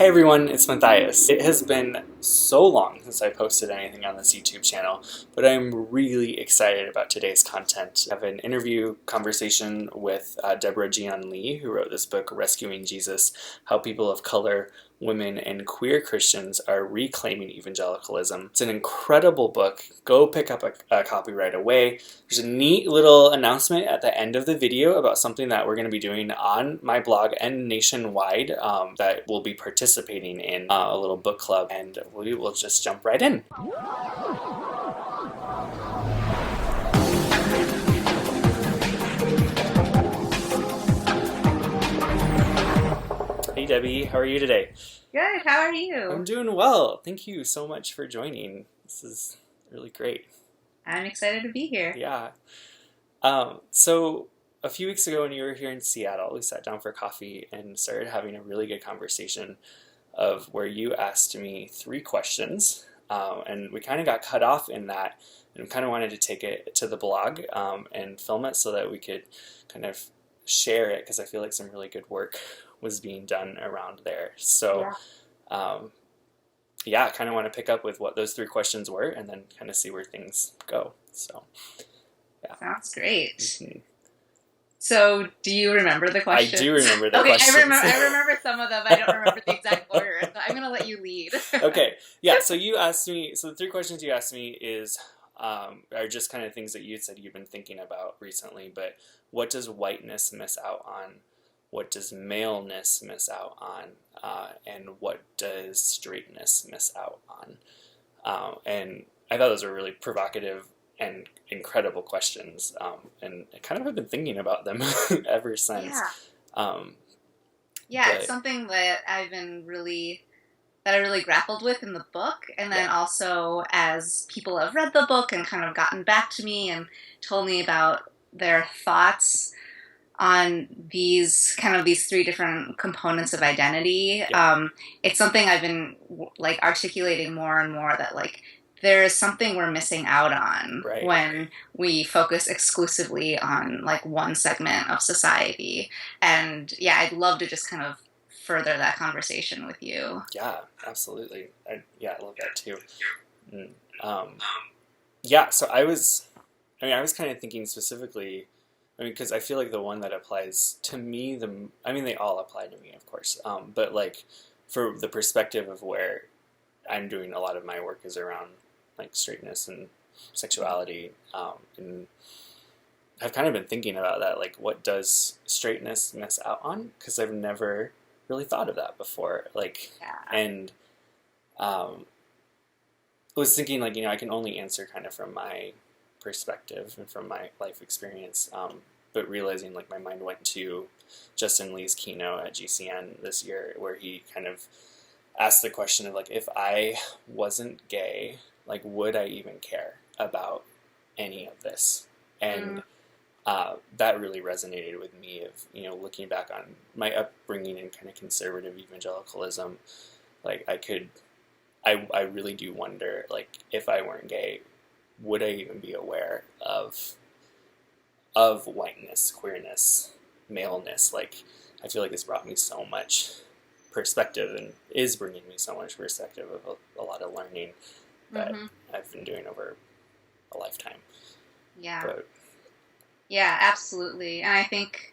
Hey everyone, it's Matthias. It has been so long since I posted anything on this YouTube channel, but I'm really excited about today's content. I have an interview conversation with Deborah Jian, who wrote this book, Rescuing Jesus: How People of Color, Women, and Queer Christians Are Reclaiming Evangelicalism. It's an incredible book. Go pick up a copy right away. There's a neat little announcement at the end of the video about something that we're going to be doing on my blog and nationwide that we'll be participating in a little book club, and we will just jump right in. Hey Debbie, how are you today? Good, how are you? I'm doing well. Thank you so much for joining. This is really great. I'm excited to be here. Yeah. So a few weeks ago when you were here in Seattle, we sat down for coffee and started having a really good conversation of where you asked me 3 questions, and we kind of got cut off in that and kind of wanted to take it to the blog and film it so that we could kind of share it, because I feel like some really good work was being done around there. So yeah, I kind of want to pick up with what those 3 questions were and then kind of see where things go. So yeah. Sounds great. Mm-hmm. So, do you remember the questions? I do remember the okay, questions. I remember some of them. I don't remember the exact order, so I'm going to let you lead. Okay, yeah, so you asked me, so the 3 questions you asked me are just kind of things that you said you've been thinking about recently, but what does whiteness miss out on? What does maleness miss out on? And what does straightness miss out on? And I thought those were really provocative and incredible questions, and I kind of have been thinking about them ever since. Yeah, it's something that I really grappled with in the book, and then also as people have read the book and kind of gotten back to me and told me about their thoughts on these 3 different components of identity. It's something I've been articulating more and more, that there is something we're missing out on when we focus exclusively on one segment of society. And yeah, I'd love to just kind of further that conversation with you. Yeah, absolutely. I love that too. Yeah, so I was kind of thinking specifically, because I feel like the one that applies to me, they all apply to me, of course, but for the perspective of where I'm doing a lot of my work is around straightness and sexuality, and I've kind of been thinking about that, what does straightness miss out on? Because I've never really thought of that before, and was thinking I can only answer kind of from my perspective and from my life experience, but realizing my mind went to Justin Lee's keynote at GCN this year, where he kind of asked the question of if I wasn't gay, would I even care about any of this? And that really resonated with me of, looking back on my upbringing in kind of conservative evangelicalism. I really do wonder, if I weren't gay, would I even be aware of whiteness, queerness, maleness? I feel like this brought me so much perspective and is bringing me so much perspective of a lot of learning that I've been doing over a lifetime. Yeah, absolutely. And I think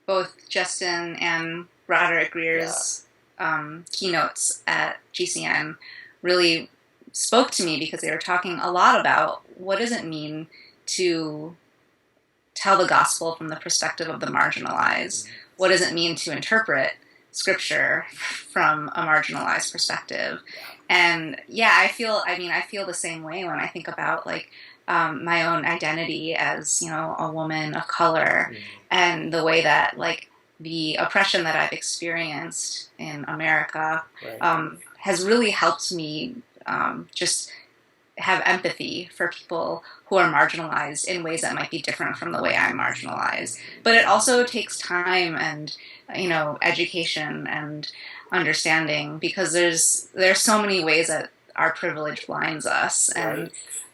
both Justin and Roderick Greer's keynotes at GCN really spoke to me, because they were talking a lot about what does it mean to tell the gospel from the perspective of the marginalized. What does it mean to interpret scripture from a marginalized perspective? And yeah, I feel the same way when I think about my own identity as, a woman of color, and the way that the oppression that I've experienced in America has really helped me just have empathy for people who are marginalized in ways that might be different from the way I'm marginalized. But it also takes time and, education and understanding, because there's so many ways that our privilege blinds us. And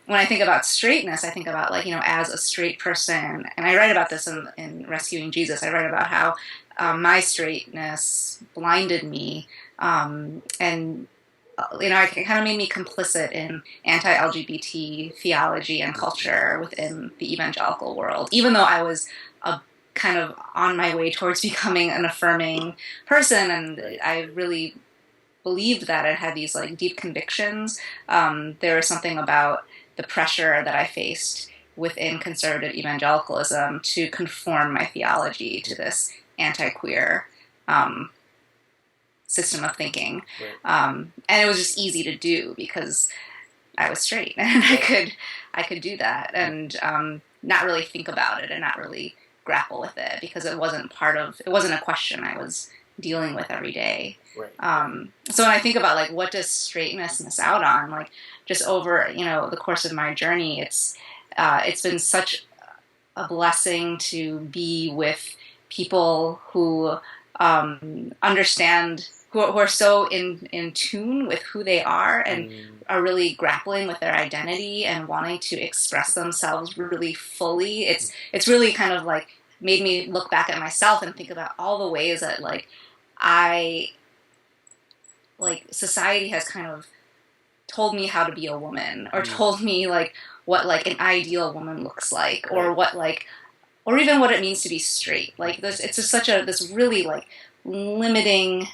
when I think about straightness, I think about as a straight person, and I write about this in Rescuing Jesus. I write about how my straightness blinded me, and it kind of made me complicit in anti-LGBT theology and culture within the evangelical world, even though I was a kind of on my way towards becoming an affirming person, and I really believed that. I had these like deep convictions. There was something about the pressure that I faced within conservative evangelicalism to conform my theology to this anti-queer system of thinking. And it was just easy to do because I was straight and I could do that and not really think about it and not really grapple with it because it wasn't a question I was dealing with every day. So when I think about like what does straightness miss out on, like just over the course of my journey, it's been such a blessing to be with people who understand, who are so in tune with who they are and are really grappling with their identity and wanting to express themselves really fully. It's really kind of like made me look back at myself and think about all the ways that society has kind of told me how to be a woman, or told me like what like an ideal woman looks like, or what like, or even what it means to be straight. Like it's just such this really like limiting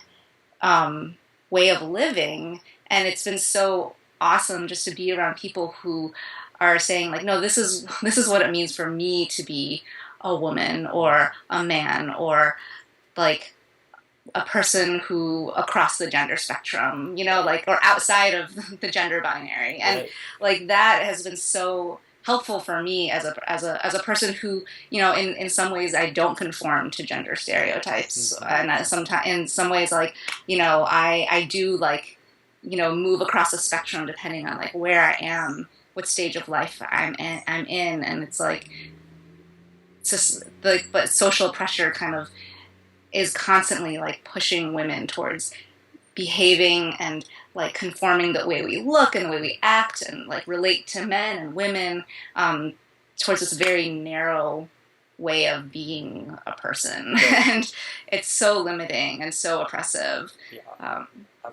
way of living, and it's been so awesome just to be around people who are saying like, no, this is what it means for me to be a woman or a man or like a person who across the gender spectrum, like, or outside of the gender binary. And like that has been so helpful for me as a person who, in some ways I don't conform to gender stereotypes. And sometimes in some ways, like, I do like, move across the spectrum depending on like where I am, what stage of life I'm in. And it's like, it's just like, but social pressure kind of is constantly like pushing women towards behaving and like conforming the way we look and the way we act and like relate to men and women towards this very narrow way of being a person. And it's so limiting and so oppressive.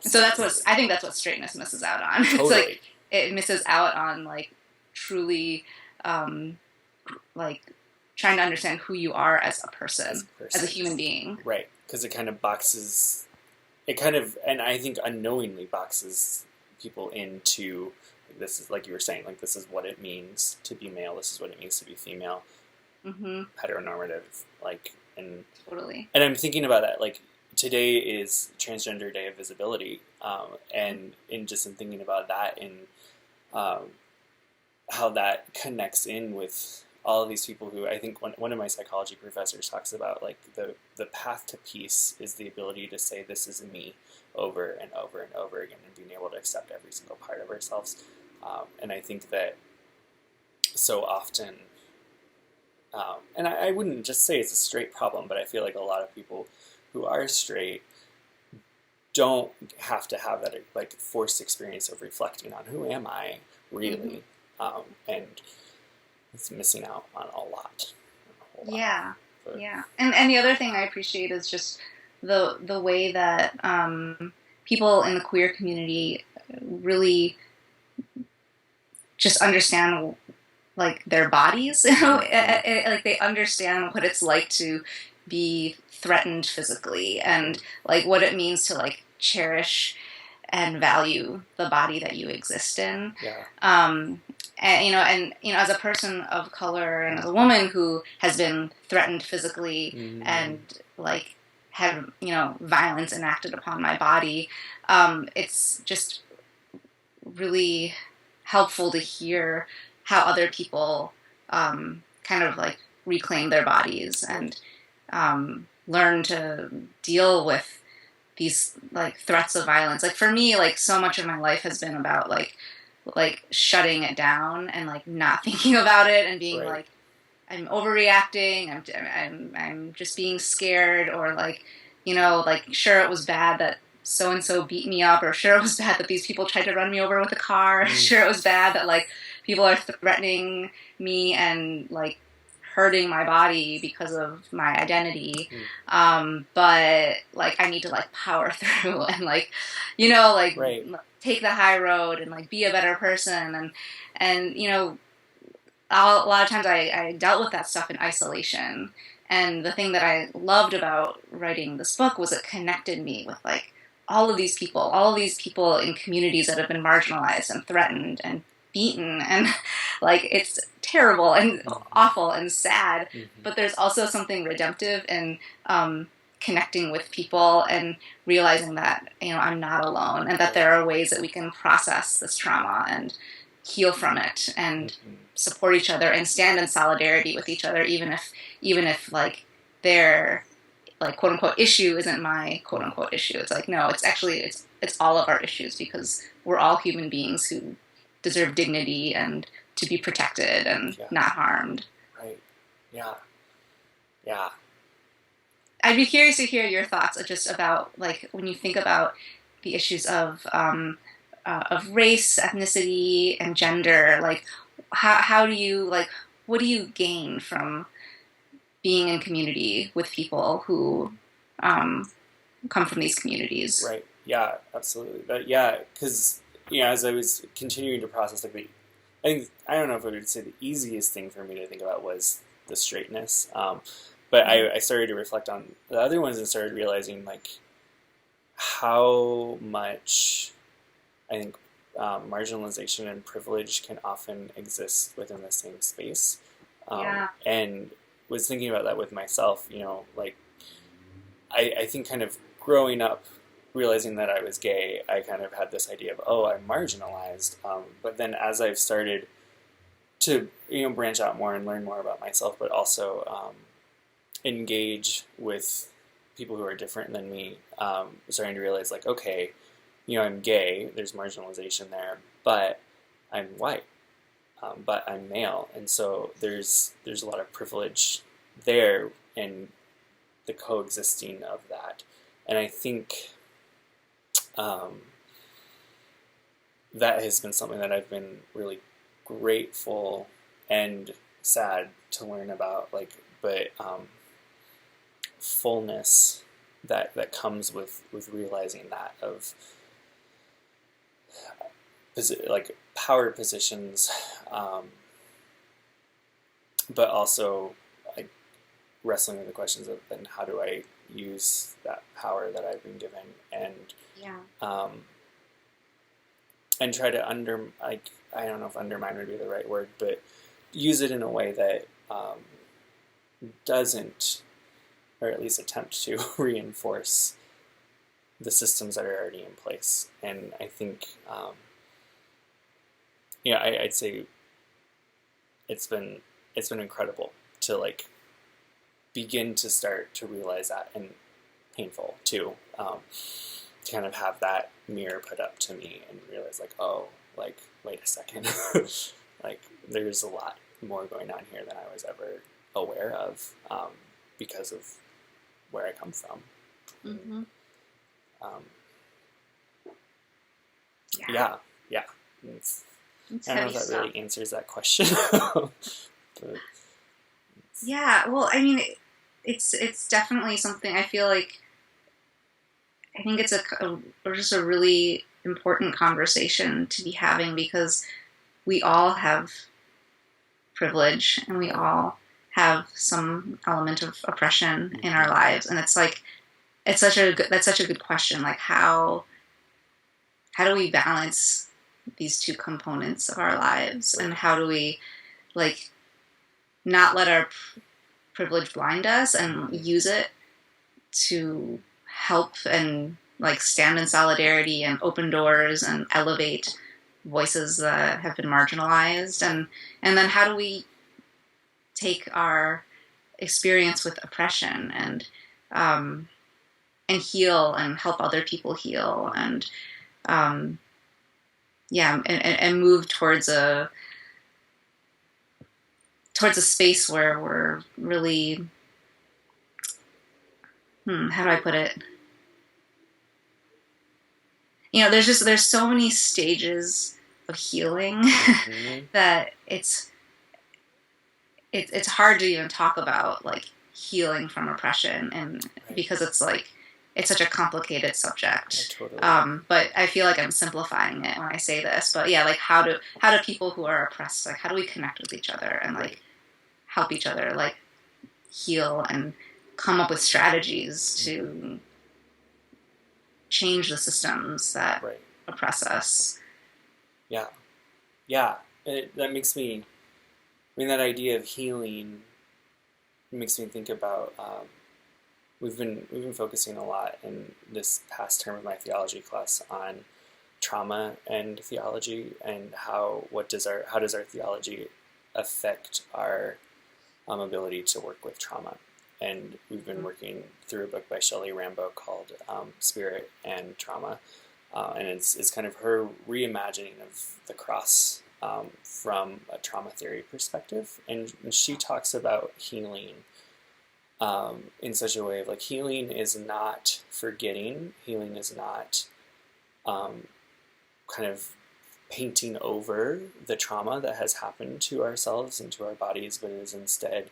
So I think that's what straightness misses out on. Totally. It's like it misses out on like truly like trying to understand who you are as a person, as a human being. Right, because it kind of and I think unknowingly boxes people into, this is, like you were saying, like this is what it means to be male, this is what it means to be female, heteronormative, like, and totally. And I'm thinking about that, like, today is Transgender Day of Visibility, and in thinking about that and how that connects in with all of these people who, I think one of my psychology professors talks about, like, the path to peace is the ability to say this is me over and over and over again and being able to accept every single part of ourselves. And I think that so often, and I wouldn't just say it's a straight problem, but I feel like a lot of people who are straight don't have to have that like forced experience of reflecting on who am I really, and it's missing out on a lot. Yeah. And the other thing I appreciate is just the way that people in the queer community really just understand like their bodies. Like they understand what it's like to be threatened physically and like what it means to like cherish and value the body that you exist in. And as a person of color and as a woman who has been threatened physically and like had violence enacted upon my body, it's just really helpful to hear how other people kind of like reclaim their bodies and learn to deal with these like threats of violence. Like for me, like so much of my life has been about like shutting it down and like not thinking about it and being like, I'm overreacting. I'm just being scared, or like, like sure it was bad that so and so beat me up, or sure it was bad that these people tried to run me over with a car. Sure it was bad that like people are threatening me and like hurting my body because of my identity. But like I need to like power through and like, you know, like take the high road and like be a better person. And you know, a lot of times I dealt with that stuff in isolation. And the thing that I loved about writing this book was it connected me with like all of these people in communities that have been marginalized and threatened and beaten, and like it's terrible and awful and sad, but there's also something redemptive in connecting with people and realizing that, you know, I'm not alone and that there are ways that we can process this trauma and heal from it and support each other and stand in solidarity with each other, even if like their like quote unquote issue isn't my quote unquote issue. It's like, no, it's actually it's all of our issues, because we're all human beings who deserve dignity and to be protected and not harmed. Right. Yeah. Yeah. I'd be curious to hear your thoughts just about like when you think about the issues of race, ethnicity, and gender. Like, how do you like what do you gain from being in community with people who come from these communities? Right. Yeah. Absolutely. Yeah. Because as I was continuing to process, like I don't know if I would say the easiest thing for me to think about was the straightness. But I started to reflect on the other ones and started realizing like how much I think marginalization and privilege can often exist within the same space. And was thinking about that with myself, like I think kind of growing up, realizing that I was gay, I kind of had this idea of, I'm marginalized. But then as I've started to, branch out more and learn more about myself, but also engage with people who are different than me, starting to realize like, okay, I'm gay, there's marginalization there, but I'm white, but I'm male. And so there's a lot of privilege there in the coexisting of that. And I think that has been something that I've been really grateful and sad to learn about, but fullness that comes with realizing that of like power positions, but also like wrestling with the questions of then how do I use that power that I've been given, and try to I don't know if undermine would be the right word, but use it in a way that doesn't, or at least attempt to reinforce the systems that are already in place. And I think, I'd say it's been incredible to like begin to start to realize that, and painful too, to kind of have that mirror put up to me and realize like, wait a second, like there's a lot more going on here than I was ever aware of, because of where I come from. Mm-hmm. Yeah. I don't know if that really answers that question. But, yeah, well, I mean, it's definitely something I feel like. I think it's just a really important conversation to be having, because we all have privilege and we all have some element of oppression in our lives, and it's like that's such a good question. Like how do we balance these two components of our lives, and how do we like not let our privilege blind us and use it to help and like stand in solidarity and open doors and elevate voices that have been marginalized, and then how do we take our experience with oppression and heal and help other people heal, and and move towards a space where we're really, how do I put it? There's so many stages of healing that it's hard to even talk about like healing from oppression, and because it's like it's such a complicated subject. Totally. But I feel like I'm simplifying it when I say this. But yeah, like how do people who are oppressed, like how do we connect with each other and like help each other like heal and come up with strategies to change the systems that oppress us. Yeah. That makes me. I mean, that idea of healing makes me think about. We've been focusing a lot in this past term of my theology class on trauma and theology, and how does our theology affect our ability to work with trauma. And we've been working through a book by Shelley Rambo called Spirit and Trauma, and it's kind of her reimagining of the cross from a trauma theory perspective, and she talks about healing in such a way of like healing is not forgetting, healing is not kind of painting over the trauma that has happened to ourselves and to our bodies, but it is instead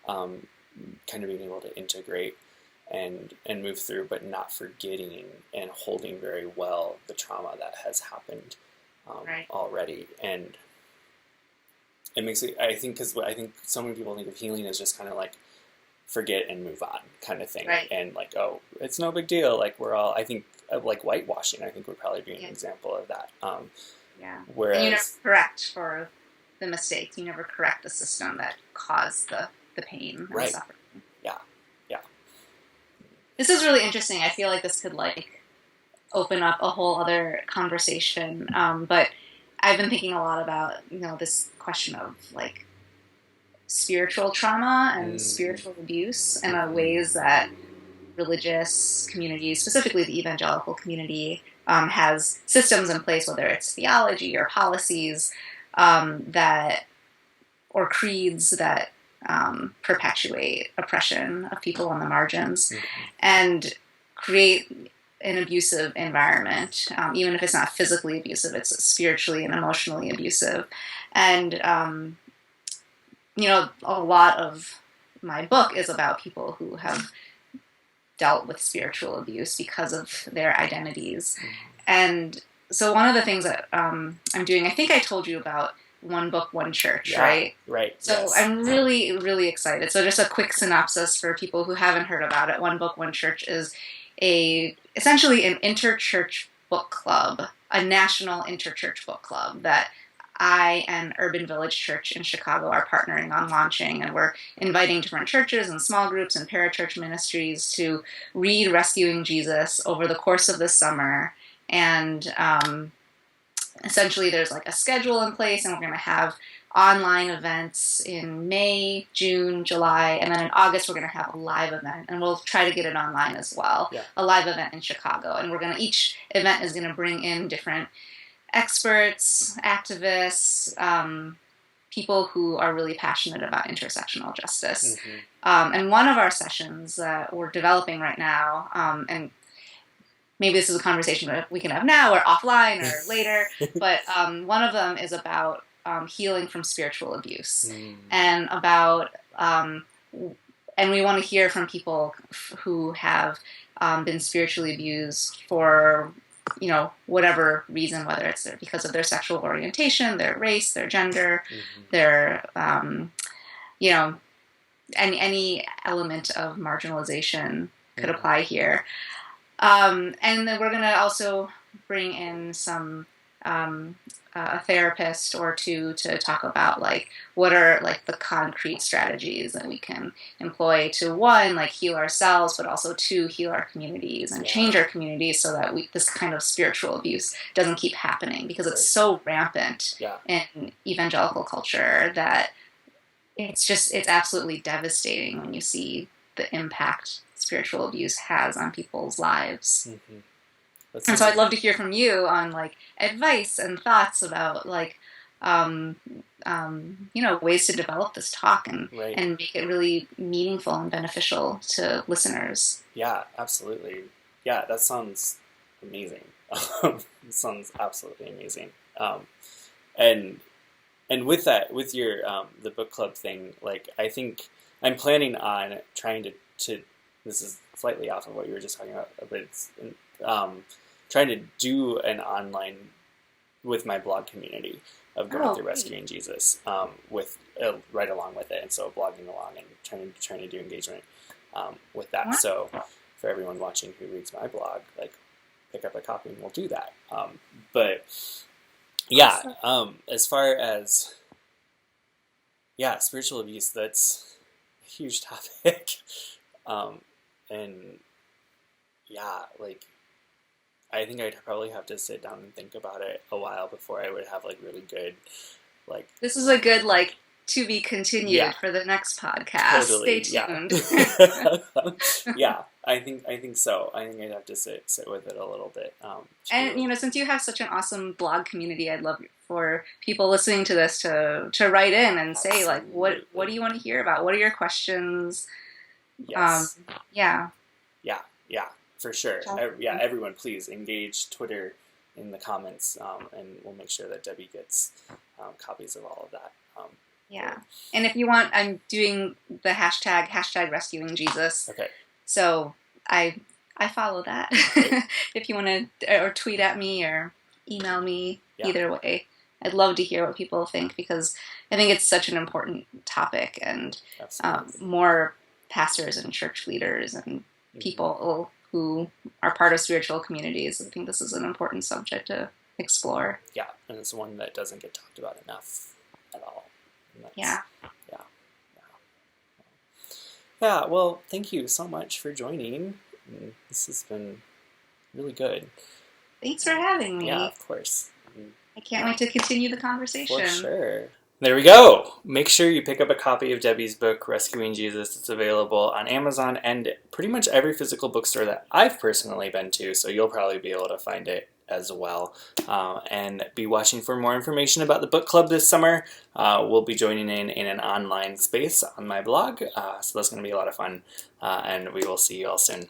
kind of being able to integrate and move through, but not forgetting and holding very well the trauma that has happened already. And it makes it, I think, because I think so many people think of healing as just kind of like forget and move on kind of thing, and like, oh, it's no big deal. Like we're all, I think, like whitewashing, I think would probably be an example of that. Whereas, and you never correct for the mistakes. You never correct the system that caused the pain and suffering. Yeah. This is really interesting. I feel like this could like open up a whole other conversation. But I've been thinking a lot about, this question of like spiritual trauma and spiritual abuse, and the ways that religious communities, specifically the evangelical community, has systems in place, whether it's theology or policies or creeds that perpetuate oppression of people on the margins and create an abusive environment, even if it's not physically abusive, it's spiritually and emotionally abusive. And, a lot of my book is about people who have dealt with spiritual abuse because of their identities. And so one of the things that I'm doing, I think I told you about One Book, One Church, right? Right. So I'm really, really excited. So just a quick synopsis for people who haven't heard about it. One Book, One Church is essentially an interchurch book club, a national interchurch book club that I and Urban Village Church in Chicago are partnering on launching, and we're inviting different churches and small groups and parachurch ministries to read Rescuing Jesus over the course of the summer. And essentially there's like a schedule in place, and we're going to have online events in May, June, July, and then in August we're going to have a live event, and we'll try to get it online as well. A live event in Chicago, and each event is going to bring in different experts, activists, people who are really passionate about intersectional justice. And one of our sessions that we're developing right now, and maybe this is a conversation that we can have now or offline or later, but one of them is about healing from spiritual abuse, and about, and we want to hear from people who have been spiritually abused for whatever reason, whether it's because of their sexual orientation, their race, their gender, their, any element of marginalization could apply here. And then we're going to also bring in some, a therapist or two to talk about like what are like the concrete strategies that we can employ to, one, like heal ourselves, but also two, heal our communities and change our communities so that this kind of spiritual abuse doesn't keep happening, because it's so rampant in evangelical culture that it's absolutely devastating when you see the impact spiritual abuse has on people's lives. And so I'd love to hear from you on like advice and thoughts about like, ways to develop this talk and make it really meaningful and beneficial to listeners. Yeah, absolutely. Yeah, that sounds amazing. It sounds absolutely amazing. And And with that, with your the book club thing, like I think I'm planning on trying to this is slightly off of what you were just talking about, but it's trying to do an online with my blog community of going through Rescuing Jesus with right along with it, and so blogging along and trying to do engagement with that. So for everyone watching who reads my blog, like pick up a copy and we'll do that. But yeah, as far as spiritual abuse, that's a huge topic, and yeah, like I think I'd probably have to sit down and think about it a while before I would have like really good, like. This is a good like to be continued for the next podcast. Totally, Stay tuned. Yeah, I think so. I think I'd have to sit with it a little bit. And since you have such an awesome blog community, I'd love for people listening to this to write in and say like, what do you want to hear about? What are your questions? Yes. Yeah, for sure. Everyone, please engage Twitter in the comments, and we'll make sure that Debbie gets copies of all of that. Yeah, and if you want, I'm doing the hashtag Rescuing Jesus. Okay. So I follow that. Right. If you want to, or tweet at me or email me, either way, I'd love to hear what people think because I think it's such an important topic, and more pastors and church leaders and people who are part of spiritual communities, I think this is an important subject to explore. Yeah, and it's one that doesn't get talked about enough at all. Yeah. Well, thank you so much for joining. This has been really good. Thanks for having me. Yeah, of course. I can't wait to continue the conversation. For sure. There we go. Make sure you pick up a copy of Debbie's book, Rescuing Jesus. It's available on Amazon and pretty much every physical bookstore that I've personally been to, so you'll probably be able to find it as well. And be watching for more information about the book club this summer. We'll be joining in an online space on my blog, so that's going to be a lot of fun, and we will see you all soon.